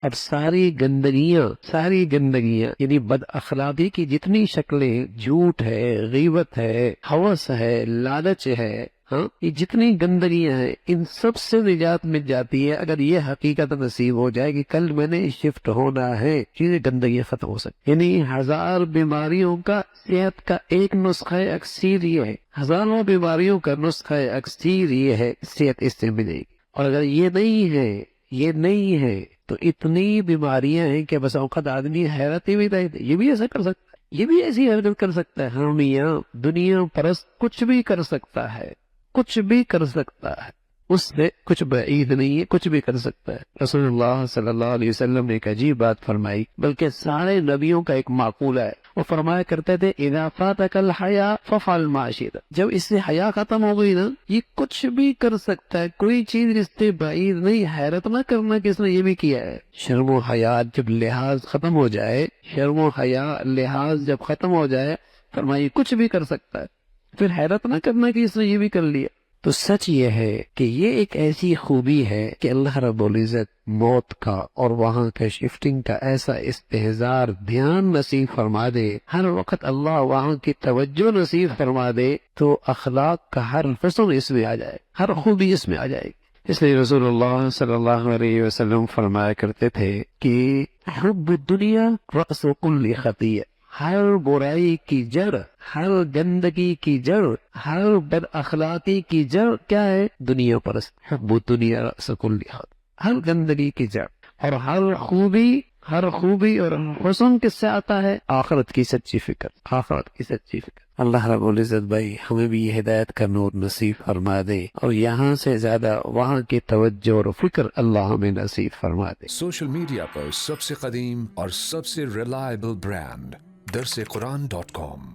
اور ساری گندگیاں یعنی بد اخلاقی کی جتنی شکلیں، جھوٹ ہے، غیبت ہے، ہوس ہے، لالچ ہے، ہاں، یہ جتنی گندگیاں ہیں ان سب سے نجات مل جاتی ہے اگر یہ حقیقت نصیب ہو جائے کہ کل میں نے شفٹ ہونا ہے، چیزیں گندگیاں ختم ہو سکتی، یعنی 1000 بیماریوں کا صحت کا ایک نسخہ اکسیر یہ ہے، ہزاروں بیماریوں کا نسخہ اکسیر یہ ہے، صحت اس سے ملے گی۔ اور اگر یہ نہیں ہے تو اتنی بیماریاں ہیں کہ بس اوقات آدمی حیرت ہی بھی رہے یہ بھی ایسا کر سکتا ہے، یہ بھی ایسی حرکت کر سکتا ہے، ہم میاں دنیا پرست کچھ بھی کر سکتا ہے، کچھ بھی کر سکتا ہے، اس سے کچھ بعید نہیں ہے، کچھ بھی کر سکتا ہے۔ رسول اللہ صلی اللہ علیہ وسلم نے ایک عجیب بات فرمائی، بلکہ سارے نبیوں کا ایک معقولہ ہے، وہ فرمایا کرتے تھے اذا فاتک الحیا ففعل ما شئت، جب اس سے حیا ختم ہو گئی نا یہ کچھ بھی کر سکتا ہے، کوئی چیز اس سے بعید نہیں، حیرت نہ کرنا کہ اس نے یہ بھی کیا ہے۔ شرم و حیا جب لحاظ ختم ہو جائے، شرم و حیا لحاظ جب ختم ہو جائے، فرمایا کچھ بھی کر سکتا ہے، پھر حیرت نہ کرنا کہ اس نے یہ بھی کر لیا۔ تو سچ یہ ہے کہ یہ ایک ایسی خوبی ہے کہ اللہ رب العزت موت کا اور وہاں کے شفٹنگ کا ایسا استحضار دھیان نصیب فرما دے، ہر وقت اللہ وہاں کی توجہ نصیب فرما دے، تو اخلاق کا ہر حسن اس میں آ جائے، ہر خوبی اس میں آ جائے گی۔ اس لیے رسول اللہ صلی اللہ علیہ وسلم فرمایا کرتے تھے کہ حب الدنیا رأس کل خطیئہ، ہر برائی کی جڑ، ہر گندگی کی جڑ، ہر بد اخلاقی کی جڑ کیا ہے؟ دنیا پرست، حب الدنیا رأس کل خطیئہ، ہر گندگی کی جڑ، اور ہر خوبی اور حسن کس سے آتا ہے؟ آخرت کی سچی فکر، آخرت کی سچی فکر۔ اللہ رب العزت بھائی ہمیں بھی یہ ہدایت کا نور نصیب فرما دے، اور یہاں سے زیادہ وہاں کی توجہ اور فکر اللہ ہمیں نصیب فرما دے۔ سوشل میڈیا پر سب سے قدیم اور سب سے ریلائبل برانڈ درس قرآن.com